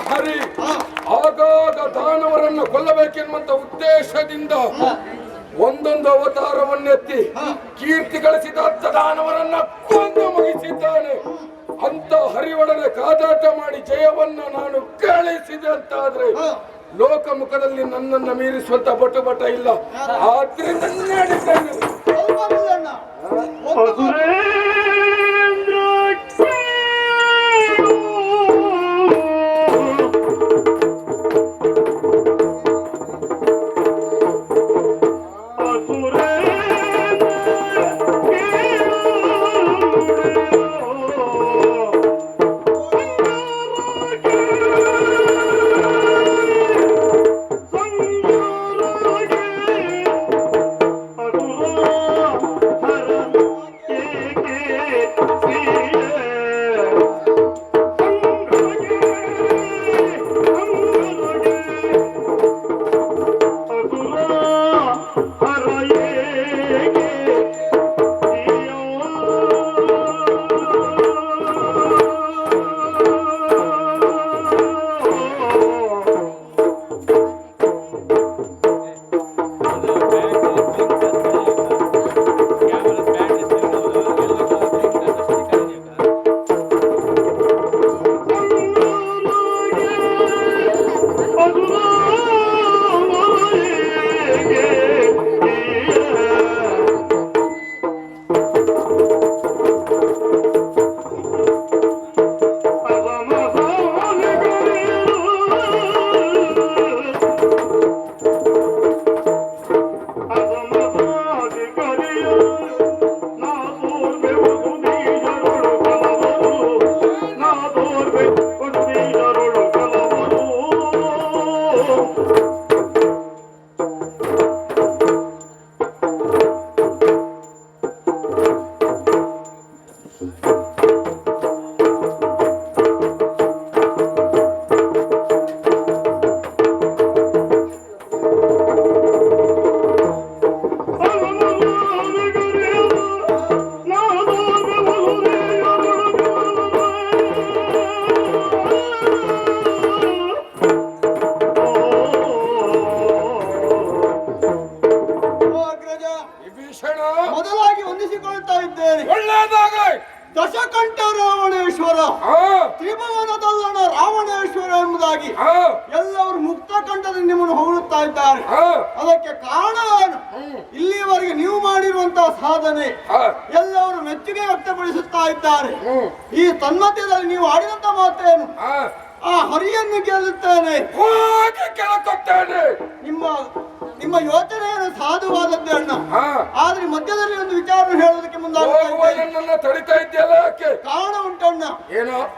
ಹರಿ ಆಗಾಗ ದಾನವರನ್ನು ಕೊಲ್ಲಬೇಕೆನ್ನುವಂತ ಉದ್ದೇಶದಿಂದ ಒಂದೊಂದು ಅವತಾರವನ್ನೆತ್ತಿ ಕೀರ್ತಿ ಗಳಿಸಿದ ದಾನವರನ್ನ ಕೊಂದು ಮುಗಿಸಿದ್ದಾನೆ. ಅಂತ ಹರಿಯೊಡನೆ ಕಾದಾಟ ಮಾಡಿ ಜಯವನ್ನ ನಾನು ಗಳಿಸಿದೆ ಅಂತಾದ್ರೆ ಲೋಕಮುಖದಲ್ಲಿ ನನ್ನನ್ನು ಮೀರಿಸುವಂತ ಬಟ ಇಲ್ಲ. ಆದ್ರಿಂದ ನಡೆದ್ದೇನೆ. ಮೊದಲಾಗಿ ವಂದಿಸಿಕೊಳ್ತಾ ಇದ್ದೇನೆ. ಒಳ್ಳೆಯದಾಗಲಿ. ದಶಕಂಠ ರಾವಣೇಶ್ವರ, ತ್ರಿಭುವನದಲ್ಲಣ ರಾವಣೇಶ್ವರ ಎಂಬುದಾಗಿ ಎಲ್ಲವರು ಮುಕ್ತ ಕಂಠದಿಂದ ನಿಮ್ಮನ್ನು ಹೊಗಳುತ್ತಾ ಇದ್ದಾರೆ. ಅದಕ್ಕೆ ಕಾರಣವೇನು? ಇಲ್ಲಿವರೆಗೆ ನೀವು ಮಾಡಿರುವಂತಹ ಸಾಧನೆ ಎಲ್ಲವರು ಮೆಚ್ಚುಗೆ ವ್ಯಕ್ತಪಡಿಸುತ್ತಾ ಇದ್ದಾರೆ. ಈ ತನ್ಮಧ್ಯದಲ್ಲಿ ನೀವು ಆಡಿದಂತ ಮಾತೇನು? ಆ ಹರಿಯನ್ನು ಗೆಲ್ಲುತ್ತೇನೆ, ನಿಮ್ಮ ಯೋಚನೆಯನ್ನು ಸಾಧುವಾದದ್ದೇ ಅಣ್ಣ. ಆದ್ರೆ ಮಧ್ಯದಲ್ಲಿ ಒಂದು ವಿಚಾರ ಹೇಳೋದಕ್ಕೆ ತಡಿತಾ ಇದೆಯಲ್ಲ, ಕಾರಣ ಉಂಟಣ್ಣ.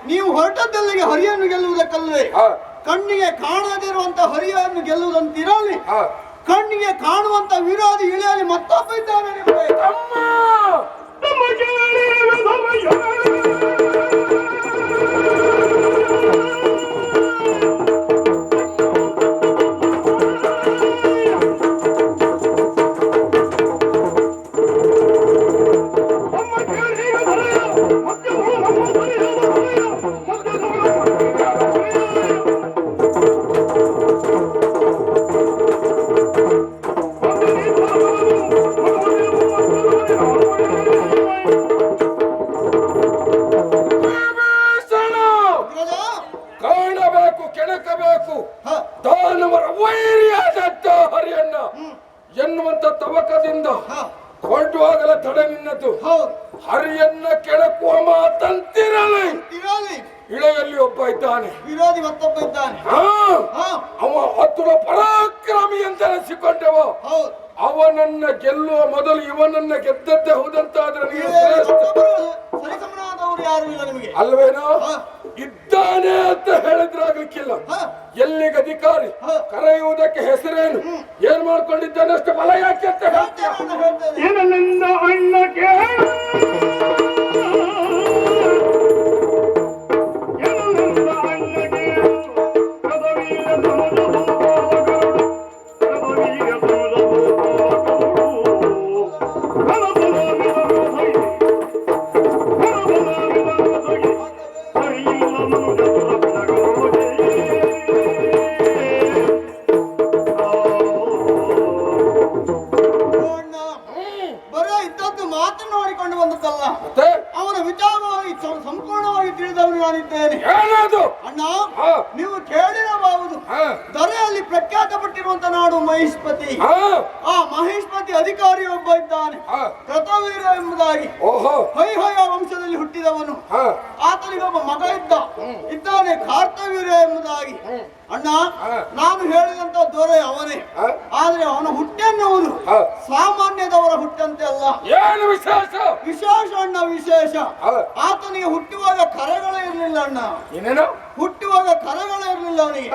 ನೀವು ಹೊರಟದ್ದಲ್ಲಿಗೆ ಹರಿಯನ್ನು ಗೆಲ್ಲುವುದಕ್ಕಲ್ವೇ? ಕಣ್ಣಿಗೆ ಕಾಣದಿರುವಂತ ಹರಿಯನ್ನು ಗೆಲ್ಲುವುದಂತಿರಲಿ, ಕಣ್ಣಿಗೆ ಕಾಣುವಂತ ವಿರೋಧಿ ಇಳಿಯಲಿ ಮತ್ತೊಬ್ಬ ಇದ್ದಾನೆ ನಿಮಗೆ. ಎನ್ನುವಂತ ತವಕದಿಂದ ಹೊರಟುವಾಗಲ ತಡೆ ನಿನ್ನದು. ಹರಿಯನ್ನ ಕೆಳಕುವ ಮಾತಂತಿರಲಿ. ಇಳೆಯಲ್ಲಿ ಒಬ್ಬ ಇದ್ದಾನೆ, ವಿರೋಧಿ ಮತ್ತೊಬ್ಬ ಇದ್ದಾನೆ. ಅವ ಅತುರ ಪರಾಕ್ರಮಿ ಅಂತ ಅನಿಸಿಕೊಂಡವ. ಅವನನ್ನ ಗೆಲ್ಲುವ ಮೊದಲು ಇವನನ್ನ ಗೆದ್ದದ್ದೇ ಹೌದಂತಾದ್ರೆ ಅಲ್ವೇನೋ? ಇದ್ದಾನೆ ಅಂತ ಹೇಳಿದ್ರಾಗಲಿಕ್ಕಿಲ್ಲ. ಎಲ್ಲಿಗೆ ಅಧಿಕಾರಿ ಕರೆಯುವುದಕ್ಕೆ ಹೆಸರೇನು, ಏನ್ ಮಾಡ್ಕೊಂಡಿದ್ದಾನೆ ಅಷ್ಟು ಬಲ ಯಾಕೆ ಅಂತ ಅಣ್ಣಕ್ಕೆ ತಿಳಿದವನು ನಾನಿದ್ದೇನೆ. ಏನದು? ಅಣ್ಣ, ಹಾ. ನೀವು ಕೇಳಿರಬಹುದು, ಹಾ. ದೊರೆಯಲ್ಲಿ ಪ್ರಖ್ಯಾತ ಪಟ್ಟಿರುವಂತ ನಾಡು ಮಹಿಷ್ಪತಿ. ಹಾ. ಆ ಮಹಿಷ್ಪತಿ ಅಧಿಕಾರಿ ಒಬ್ಬ ಇದ್ದಾನೆ, ಹಾ. ಕೃತವೀರ ಎಂಬುದಾಗಿ. ಓಹೋ. ಹೊಯ್ಹೊಯ ವಂಶದಲ್ಲಿ ಹುಟ್ಟಿದವನು. ಹಾ. ಆತನಿಗೊಬ್ಬ ಮಗ ಇದ್ದಾನೆ, ಕಾರ್ತವೀರ ಎಂಬುದಾಗಿ. ಅಣ್ಣ, ಹಾ. ನಾನು ಹೇಳಿದಂತ ದೊರೆ ಅವನೇ. ಹಾ. ಆದ್ರೆ ಅವನ ಹುಟ್ಟೆನ್ನುವುದು ಹಾ. ಸಾಮಾನ್ಯದವರ ಹುಟ್ಟಂತೆ ಅಲ್ಲ. ಏನು ವಿಶೇಷ? ವಿಶೇಷ ಅಣ್ಣ, ವಿಶೇಷ. ಹಾ. ಆತನಿಗೆ ಹುಟ್ಟುವಾಗ ಕರಗಳೇ ಇರಲಿಲ್ಲ ಅಣ್ಣ. ಏನೇನು? ಹುಟ್ಟುವಾಗ ಕರಗಳೇ ಇರಲಿಲ್ಲ ಅವನಿಗೆ.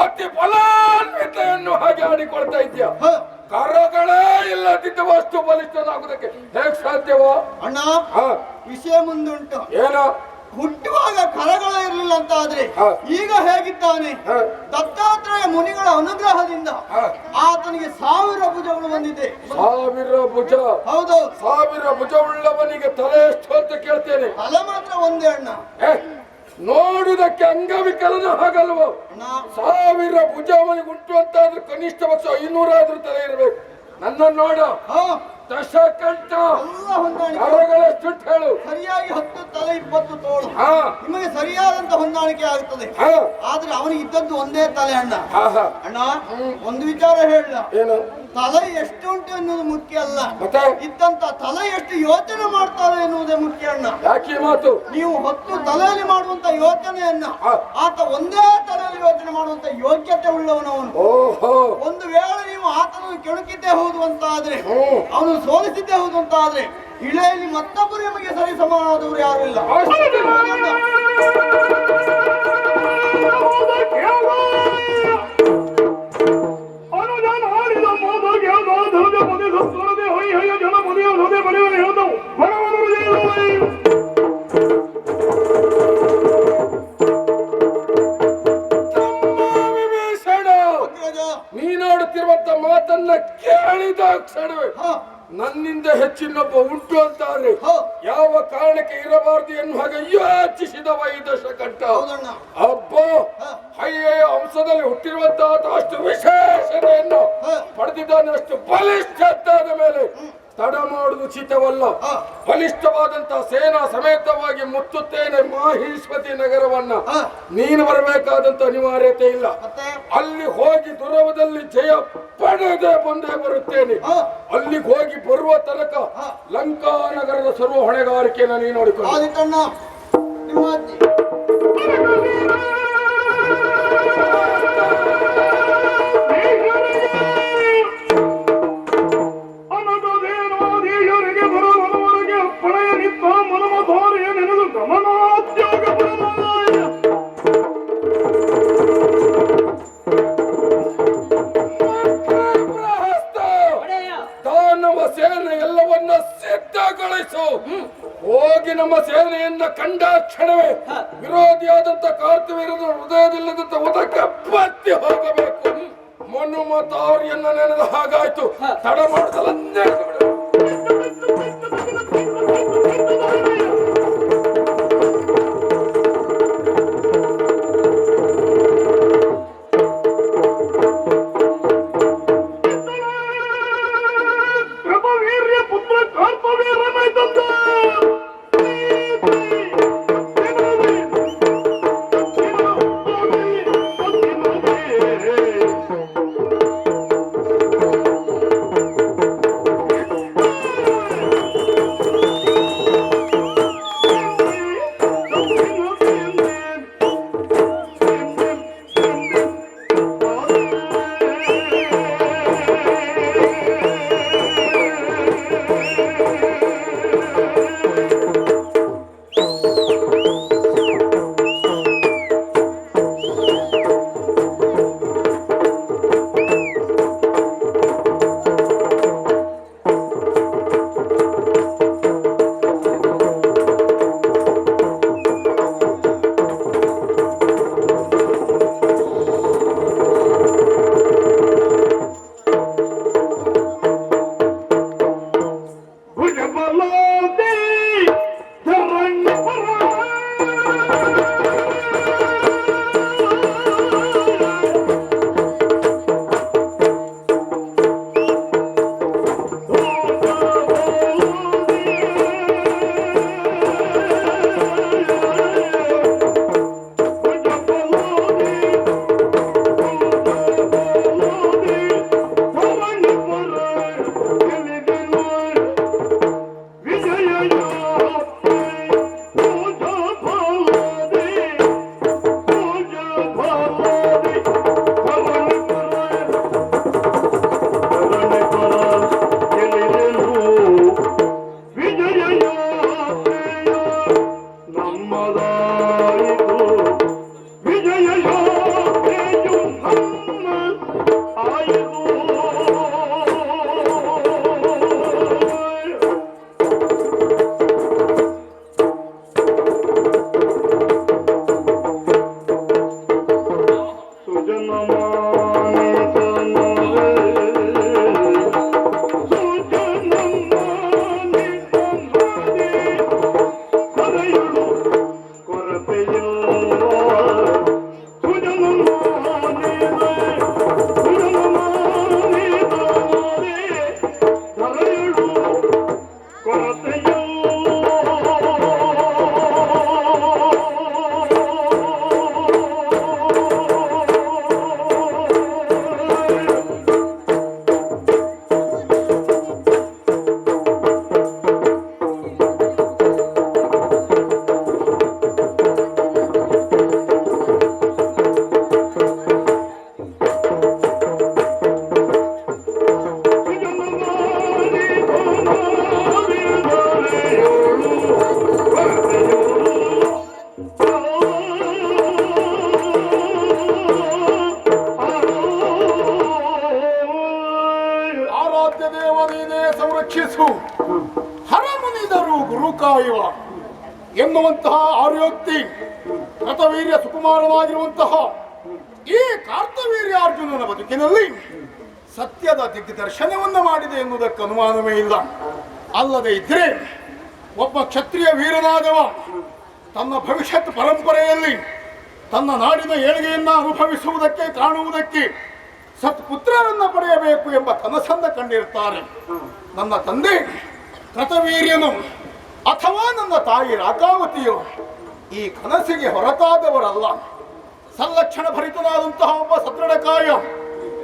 ಅತಿ ಫಲಾನ್ವಿತೆಯನ್ನು ಹಾಗೆ ಆಡಿಕೊಳ್ತಾ ಇದ್ಯಾ? ಹ. ಕರಗಳೇ ಇಲ್ಲದಿದ್ದ ವಸ್ತು ಬಲಿಷ್ಠನಾಗುವುದಕ್ಕೆ ಹೇಗ್ ಸಾಧ್ಯವೋ? ಅಣ್ಣ, ಹಾ. ವಿಷಯ ಮುಂದುಂಟು. ಏನೋ? ಹುಟ್ಟುವಾಗ ಕರಗಳೇ ಇರಲಿಲ್ಲ ಅಂತ ಆದ್ರೆ ಹ. ಈಗ ಹೇಗಿದ್ದಾನೆ? ಹ. ದತ್ತಾತ್ರೇಯ ಮುನಿಗಳ ಅನುಗ್ರಹದಿಂದ ಹ. ಆತನಿಗೆ 1000 ಭುಜಗಳು ಬಂದಿದೆ. 1000 ಭುಜ? ಹೌದು. 1000 ಭುಜವುಳ್ಳವನಿಗೆ ತಲೆ ಎಷ್ಟು ಅಂತ ಕೇಳ್ತೇನೆ. ತಲೆ ಮಾತ್ರ ಒಂದೇ ಅಣ್ಣ. ನೋಡುವುದಕ್ಕೆ ಅಂಗವಿಕಲನ ಹಾಗಲ್ವೋ? ಅಣ್ಣ, 1000 ಭುಜ ಅವನಿಗೆ ಉಂಟು ಅಂತಾದ್ರೆ ಕನಿಷ್ಠ ಪಕ್ಷ 500 ಆದ್ರೂ ತಲೆ ಇರಬೇಕು. ನನ್ನ ನೋಡ, ಹ, ದಶಕಂಠ, ಎಲ್ಲ ಹೊಂದಾಣಿಕೆ. ಕರಗಳೆಷ್ಟು ಹೇಳು? ಸರಿಯಾಗಿ 10 ತಲೆ 20 ತೋಳು. ಹಾ. ನಿಮಗೆ ಸರಿಯಾದಂತ ಹೊಂದಾಣಿಕೆ ಆಗುತ್ತದೆ. ಹಾ. ಆದ್ರೆ ಅವನಿಗೆ ಇದ್ದದ್ದು ಒಂದೇ ತಲೆ ಅಣ್ಣ. ಹಾ, ಹಾ. ಅಣ್ಣ, ಒಂದು ವಿಚಾರ ಹೇಳ. ಏನು? ತಲೆ ಎಷ್ಟು ಉಂಟು ಎನ್ನುವುದು ಮುಖ್ಯ ಅಲ್ಲ, ಮತ್ತೆ ಇದ್ದಂತ ತಲೆ ಎಷ್ಟು ಯೋಚನೆ ಮಾಡ್ತಾರೆ ಎನ್ನುವುದೇ ಮುಖ್ಯ ಅಣ್ಣ. ಯಾಕೆ ಈ ಮಾತು? ನೀವು 10 ತಲೆಯಲ್ಲಿ ಮಾಡುವಂತ ಯೋಚನೆಯನ್ನ ಹಾ. ಆತ ಒಂದೇ ತಲೆಯಲ್ಲಿ ಯೋಚನೆ ಮಾಡುವಂತ ಯೋಗ್ಯತೆ ಉಳ್ಳವನವನು. ಓಹೋ. ಒಂದು ವೇಳೆ ನೀವು ಆತನನ್ನು ಕೆಣಕಿದ್ದೇ ಹೌದು ಅಂತ ಆದ್ರೆ, ಹ್ಮ್. ಅವನು ಸೋಲಿಸಿದ್ದೇ ಹೌದು ಅಂತ ಆದ್ರೆ, ಇಳೆಯಲ್ಲಿ ಮತ್ತೊಬ್ಬರು ನಿಮಗೆ ಸರಿ ಸಮಾನವಾದವರು ಯಾರು ಇಲ್ಲ. ನೀನಾಡುತ್ತಿರುವಂತ ಮಾತನ್ನ ಕೇಳಿದ ಕ್ಷಣವೇ ಹ. ನನ್ನಿಂದ ಹೆಚ್ಚಿನೊಬ್ಬ ಉಂಟು ಅಂತಾರೆ. ಹ. ಯಾವ ಕಾರಣಕ್ಕೆ ಇರಬಾರದು ಎನ್ನುವ ಹಾಗೆ ಯೋಚಿಸಿದವ ಈ ದಶಕಂಠ. ಹೌದಣ್ಣ. ಅಬ್ಬೋ, ಹ. ಹಯ್ಯೆಯ ಅಂಶದಲ್ಲಿ ಹುಟ್ಟಿರುವಂತಹ ಅಷ್ಟು ವಿಶೇಷತೆಯನ್ನು ಹ. ಪಡೆದಿದ್ದಾನೆ. ಅಷ್ಟು ಬಲಿಷ್ಠತಾದ ಮೇಲೆ ತಡ ಮಾಡುವುದು ಉಚಿತವಲ್ಲ. ಹ. ಬಲಿಷ್ಠವಾದಂತಹ ಸೇನಾ ಸಮೇತವಾಗಿ ಮುತ್ತುತ್ತೇನೆ ಮಾಹಿಷ್ಪತಿ ನಗರವನ್ನ. ಹ. ನೀನು ಬರಬೇಕಾದಂತ ಅನಿವಾರ್ಯತೆ ಇಲ್ಲ. ಮತ್ತೆ ಅಲ್ಲಿ ಹೋಗಿ ದುರವದಲ್ಲಿ ಜಯ ಪಡೆದೇ ಬಂದೇ ಬರುತ್ತೇನೆ. ಹ. ಅಲ್ಲಿಗೆ ಹೋಗಿ ಬರುವ ತನಕ ಹ. ಲಂಕಾ ನಗರದ ಸರ್ವ ಹೊಣೆಗಾರಿಕೆಯನ್ನು ನೀನು ನೋಡಿಕೊಂಡು ಆದಿತ್ತಣ್ಣ, ನಿಮ್ಮ ಅಜ್ಜಿ. ದಾನವ ಸೇನೆ ಎಲ್ಲವನ್ನ ಸಿದ್ಧಗೊಳಿಸು. ಹೋಗಿ ನಮ್ಮ ಸೇನೆಯನ್ನ ಕಂಡ ಕ್ಷಣವೇ ವಿರೋಧಿಯಾದಂತ ಕಾರ್ತವೀರ್ಯನ ಹೃದಯದಲ್ಲಿದ್ದಂತ ಉದಕ್ಕೆ ಬತ್ತಿ ಹೋಗಬೇಕು. ಮನುಮತಾರಿಯನ್ನ ನೆನೆದ ಹಾಗಾಯ್ತು. ತಡ ಮಾಡುದಲ್ಲ, ನೆನೆದು ಬಿಡು. ನಮ್ಮದಾಯಿತು ವಿಜಯ ಯಾತ್ರೆಯು ನಮ್ಮ ಆಯಿತು. ಸಂರಕ್ಷಿಸು ಹರಮುನಿದರು ಗುರು ಕಾಯುವ ಎನ್ನುವಂತಹ ಆರ್ಯೋಕ್ತಿ ಕೃತವೀರ್ಯ ಸುಕುಮಾರವಾಗಿರುವಂತಹ ಈ ಕಾರ್ತವೀರ್ಯಾರ್ಜುನನ ಬದುಕಿನಲ್ಲಿ ಸತ್ಯದ ದಿಗ್ದರ್ಶನವನ್ನು ಮಾಡಿದೆ ಎನ್ನುವುದಕ್ಕೆ ಅನುಮಾನವೇ ಇಲ್ಲ. ಅಲ್ಲದೆ ಇದ್ರೆ ಒಬ್ಬ ಕ್ಷತ್ರಿಯ ವೀರನಾದವ ತನ್ನ ಭವಿಷ್ಯತ್ ಪರಂಪರೆಯಲ್ಲಿ ತನ್ನ ನಾಡಿನ ಏಳಿಗೆಯನ್ನ ಅನುಭವಿಸುವುದಕ್ಕೆ ಕಾಣುವುದಕ್ಕೆ ಸತ್ಪುತ್ರರನ್ನ ಪಡೆಯಬೇಕು ಎಂಬ ಕನಸನ್ನ ಕಂಡಿರ್ತಾರೆ. ನನ್ನ ತಂದೆ ಕೃತವೀರ್ಯನು ಅಥವಾ ನನ್ನ ತಾಯಿ ರಾಕಾವತಿಯು ಈ ಕನಸಿಗೆ ಹೊರತಾದವರಲ್ಲ. ಸಂಲಕ್ಷಣ ಭರಿತನಾದಂತಹ ಒಬ್ಬ ಸದೃಢಕಾಯ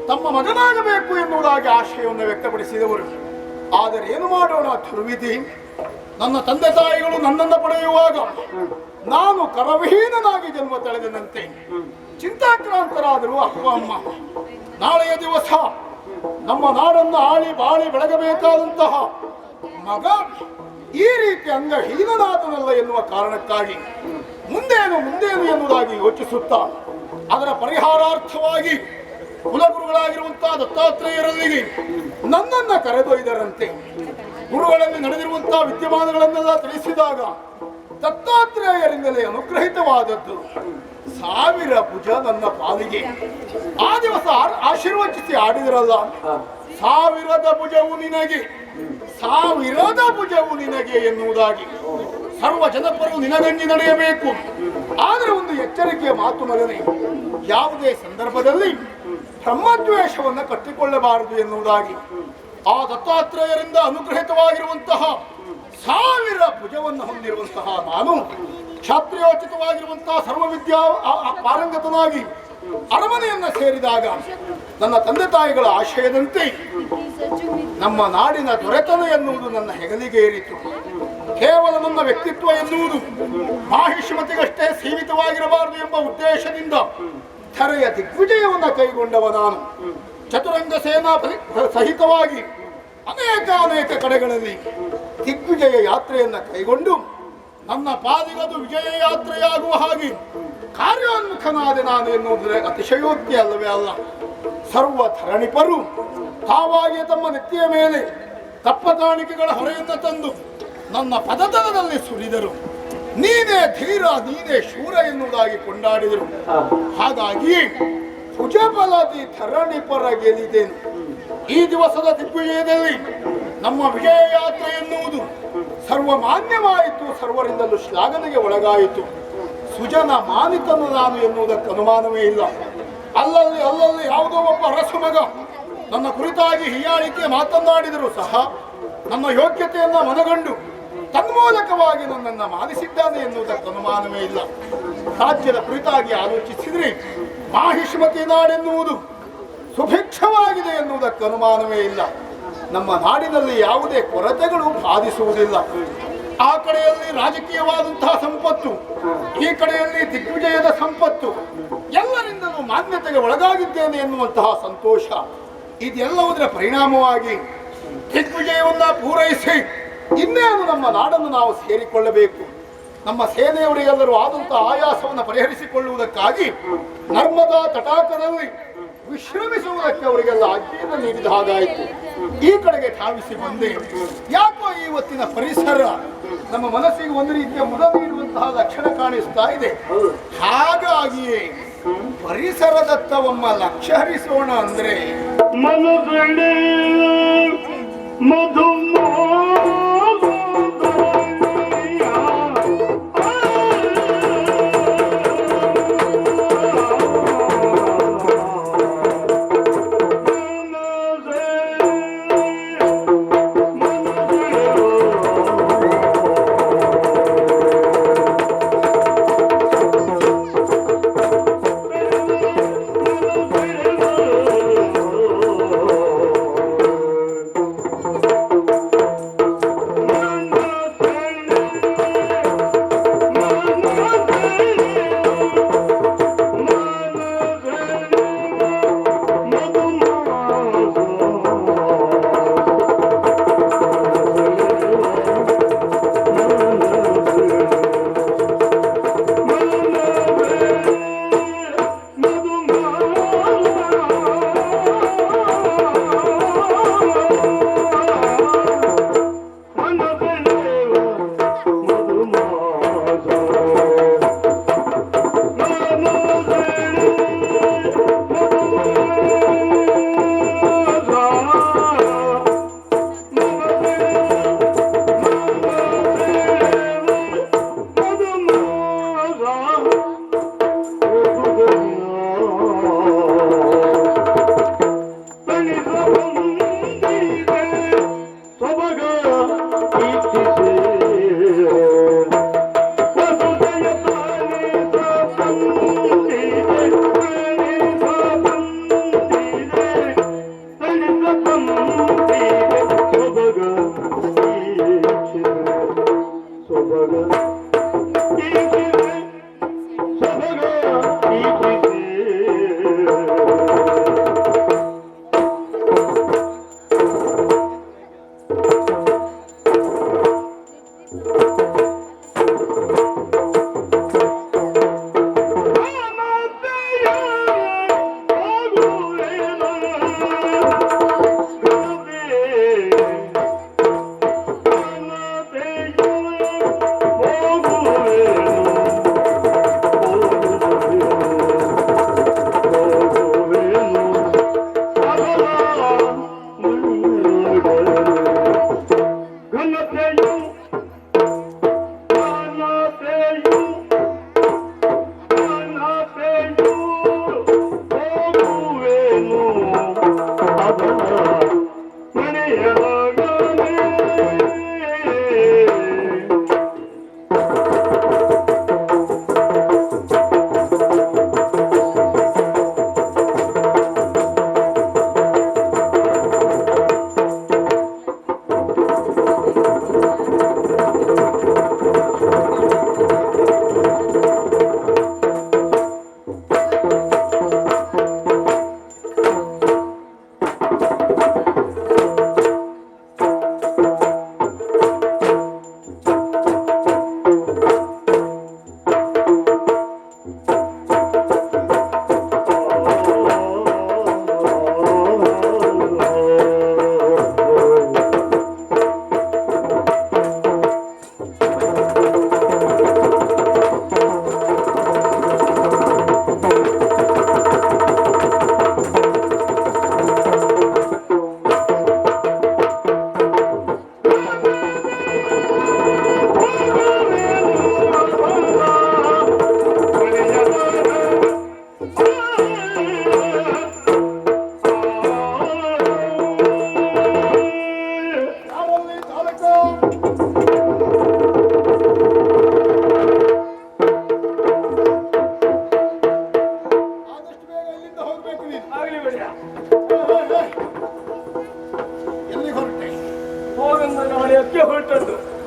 ತಮ್ಮ ಮಗನಾಗಬೇಕು ಎನ್ನುವುದಾಗಿ ಆಶಯವನ್ನು ವ್ಯಕ್ತಪಡಿಸಿದವರು. ಆದರೆ ಏನು ಮಾಡೋಣ, ದುರ್ವಿಧಿ. ನನ್ನ ತಂದೆ ತಾಯಿಗಳು ನನ್ನನ್ನು ಪಡೆಯುವಾಗ ನಾನು ಕರವಿಹೀನನಾಗಿ ಜನ್ಮ ತಳೆದನಂತೆ ಚಿಂತಾಕ್ರಾಂತರಾದರು ಅಪ್ಪ ಅಮ್ಮ. ನಾಳೆಯ ದಿವಸ ನಮ್ಮ ನಾಡನ್ನು ಆಳಿ ಬಾಳಿ ಬೆಳಗಬೇಕಾದಂತಹ ಮಗ ಈ ರೀತಿ ಅಂಗಹೀನನಾದನಲ್ಲ ಎನ್ನುವ ಕಾರಣಕ್ಕಾಗಿ ಮುಂದೇನು ಎನ್ನುವುದಾಗಿ ಯೋಚಿಸುತ್ತಾ ಅದರ ಪರಿಹಾರಾರ್ಥವಾಗಿ ಕುಲಗುರುಗಳಾಗಿರುವಂತಹ ದತ್ತಾತ್ರೇಯರಲ್ಲಿಗೆ ನನ್ನನ್ನ ಕರೆದೊಯ್ದರಂತೆ. ಗುರುಗಳಲ್ಲಿ ನಡೆದಿರುವಂತಹ ವಿದ್ಯಮಾನಗಳನ್ನೆಲ್ಲ ತಿಳಿಸಿದಾಗ ದತ್ತಾತ್ರೇಯರಿಂದಲೇ ಅನುಗ್ರಹಿತವಾದದ್ದು 1000 ಭುಜ ನನ್ನ ಪಾಲಿಗೆ. ಆ ದಿವಸ ಆಶೀರ್ವಚಿಸಿ ಆಡಿದರಲ್ಲ, 1000 ಭುಜವು ನಿನಗೆ, 1000 ಭುಜವು ನಿನಗೆ ಎನ್ನುವುದಾಗಿ. ಸರ್ವ ಜನಪರು ನಿನಗಂಜಿ ನಡೆಯಬೇಕು. ಆದರೆ ಒಂದು ಎಚ್ಚರಿಕೆಯ ಮಾತು ಮಗನೇ, ಯಾವುದೇ ಸಂದರ್ಭದಲ್ಲಿ ಬ್ರಹ್ಮದ್ವೇಷವನ್ನು ಕಟ್ಟಿಕೊಳ್ಳಬಾರದು ಎನ್ನುವುದಾಗಿ. ಆ ದತ್ತಾತ್ರೇಯರಿಂದ ಅನುಗ್ರಹಿತವಾಗಿರುವಂತಹ 1000 ಭುಜವನ್ನು ಹೊಂದಿರುವಂತಹ ನಾನು ಕ್ಷಾತ್ರಿಯೋಚಿತವಾಗಿರುವಂತಹ ಸರ್ವವಿದ್ಯಾ ಪಾರಂಗತನಾಗಿ ಅರಮನೆಯನ್ನ ಸೇರಿದಾಗ ನನ್ನ ತಂದೆ ತಾಯಿಗಳ ಆಶಯದಂತೆ ನಮ್ಮ ನಾಡಿನ ದೊರೆತನ ಎನ್ನುವುದು ನನ್ನ ಹೆಗಲಿಗೆ ಏರಿತು. ಕೇವಲ ನನ್ನ ವ್ಯಕ್ತಿತ್ವ ಎನ್ನುವುದು ಮಾಹಿಷ್ಮತಿಗಷ್ಟೇ ಸೀಮಿತವಾಗಿರಬಾರದು ಎಂಬ ಉದ್ದೇಶದಿಂದ ಧರೆಯ ದಿಗ್ವಿಜಯವನ್ನು ಕೈಗೊಂಡವ ನಾನು. ಚತುರಂಗ ಸೇನಾ ಸಹಿತವಾಗಿ ಅನೇಕ ಕಡೆಗಳಲ್ಲಿ ದಿಗ್ವಿಜಯ ಯಾತ್ರೆಯನ್ನು ಕೈಗೊಂಡು ನನ್ನ ಪಾದಿಗದು ವಿಜಯ ಯಾತ್ರೆಯಾಗುವ ಹಾಗೆ ಕಾರ್ಯೋನ್ಮುಖನಾದೆ ನಾನು ಎನ್ನುವುದರೆ ಅತಿಶಯೋಕ್ತಿ ಅಲ್ಲವೇ ಅಲ್ಲ. ಸರ್ವ ಧರಣಿಪರು ತಾವಾಗಿ ತಮ್ಮ ನೆತ್ತಿಯ ಮೇಲೆ ತಪ್ಪ ಕಾಣಿಕೆಗಳ ಹೊರೆಯನ್ನು ತಂದು ನನ್ನ ಪದತಲದಲ್ಲಿ ಸುರಿದರು. ನೀನೇ ಧೀರ, ನೀನೇ ಶೂರ ಎನ್ನುವುದಾಗಿ ಕೊಂಡಾಡಿದರು. ಹಾಗಾಗಿ ಭುಜಬಲದಿ ಧರಣಿಪರ ಗೆಲ್ಲಿದ್ದೇನೆ. ಈ ದಿವಸದ ದಿಗ್ವಿಜಯದಲ್ಲಿ ನಮ್ಮ ವಿಜಯ ಯಾತ್ರೆ ಎನ್ನುವುದು ಸರ್ವಮಾನ್ಯವಾಯಿತು, ಸರ್ವರಿಂದಲೂ ಶ್ಲಾಘನೆಗೆ ಒಳಗಾಯಿತು. ಸುಜನ ಮಾನಿತನು ನಾನು ಎನ್ನುವುದಕ್ಕೆ ಅನುಮಾನವೇ ಇಲ್ಲ. ಅಲ್ಲಲ್ಲಿ ಯಾವುದೋ ಒಬ್ಬ ಅರಸು ಮಗ ನನ್ನ ಕುರಿತಾಗಿ ಹೀಯಾಳಿಕೆ ಮಾತನಾಡಿದರೂ ಸಹ ನನ್ನ ಯೋಗ್ಯತೆಯನ್ನು ಮನಗಂಡು ತನ್ಮೂಲಕವಾಗಿ ನನ್ನನ್ನು ಮಾನಿಸಿದ್ದಾನೆ ಎನ್ನುವುದಕ್ಕೆ ಅನುಮಾನವೇ ಇಲ್ಲ. ರಾಜ್ಯದ ಕುರಿತಾಗಿ ಆಲೋಚಿಸಿದರೆ ಮಾಹಿಷ್ಮತಿ ನಾಡೆನ್ನುವುದು ಸುಭಿಕ್ಷವಾಗಿದೆ ಎನ್ನುವುದಕ್ಕೆ ಅನುಮಾನವೇ ಇಲ್ಲ. ನಮ್ಮ ನಾಡಿನಲ್ಲಿ ಯಾವುದೇ ಕೊರತೆಗಳು ಬಾಧಿಸುವುದಿಲ್ಲ. ಆ ಕಡೆಯಲ್ಲಿ ರಾಜಕೀಯವಾದಂತಹ ಸಂಪತ್ತು, ಈ ಕಡೆಯಲ್ಲಿ ದಿಗ್ವಿಜಯದ ಸಂಪತ್ತು, ಎಲ್ಲರಿಂದಲೂ ಮಾನ್ಯತೆಗೆ ಒಳಗಾಗಿದ್ದೇನೆ ಎನ್ನುವಂತಹ ಸಂತೋಷ, ಇದೆಲ್ಲವುದರ ಪರಿಣಾಮವಾಗಿ ದಿಗ್ವಿಜಯವನ್ನು ಪೂರೈಸಿ ಇನ್ನೇನು ನಮ್ಮ ನಾಡನ್ನು ನಾವು ಸೇರಿಕೊಳ್ಳಬೇಕು. ನಮ್ಮ ಸೇನೆಯವರಿಗೆಲ್ಲರೂ ಆದಂತಹ ಆಯಾಸವನ್ನು ಪರಿಹರಿಸಿಕೊಳ್ಳುವುದಕ್ಕಾಗಿ ನರ್ಮದಾ ತಟಾಕದಲ್ಲಿ ವಿಶ್ರಮಿಸುವುದಕ್ಕೆ ಅವರಿಗೆಲ್ಲ ಆಜ್ಞೆಯನ್ನು ನೀಡಿದ ಹಾಗಾಯಿತು. ಈ ಕಡೆಗೆ ಧಾವಿಸಿ ಬಂದೆ. ಯಾಕೋ ಇವತ್ತಿನ ಪರಿಸರ ನಮ್ಮ ಮನಸ್ಸಿಗೆ ಒಂದು ರೀತಿಯ ಮುದ ನೀಡುವಂತಹ ಲಕ್ಷಣ ಕಾಣಿಸ್ತಾ ಇದೆ. ಹಾಗಾಗಿಯೇ ಪರಿಸರದತ್ತ ಒಮ್ಮ ಲಕ್ಷ್ಯ ಹರಿಸೋಣ ಅಂದ್ರೆ ಮನದಲ್ಲಿ ಮಧು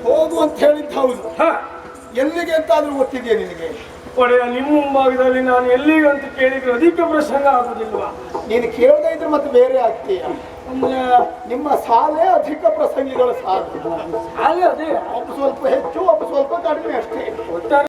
ಹೋಗು ಅಂತ ಹೇಳಿದ್ದು ಹೌದು. ಎಲ್ಲಿಗೆ ಅಂತ ಆದ್ರೂ ಗೊತ್ತಿದೆಯಾ ನಿನಗೆ? ಒಡೆಯ, ನಿಮ್ಮ ಮುಂಭಾಗದಲ್ಲಿ ನಾನು ಎಲ್ಲಿಗೆ ಅಂತ ಕೇಳಿದ್ರೆ ಅದಕ್ಕೆ ಪ್ರಸಂಗ ಆಗುದಿಲ್ವಾ? ನೀನು ಕೇಳದೇ ಇದ್ರೆ ಮತ್ತೆ ಬೇರೆ ಆಗ್ತೀಯ. ಅಂದ್ರೆ ನಿಮ್ಮ ಸಾಲೇ ಅಧಿಕ ಪ್ರಸಂಗಿಗಳ ಸಾಲು. ಹಾಗೆ ಅದೇ ಒಬ್ಬ ಸ್ವಲ್ಪ ಹೆಚ್ಚು, ಒಬ್ಬ ಸ್ವಲ್ಪ ಕಡಿಮೆ ಅಷ್ಟೇ. ಒಟ್ಟಾರೆ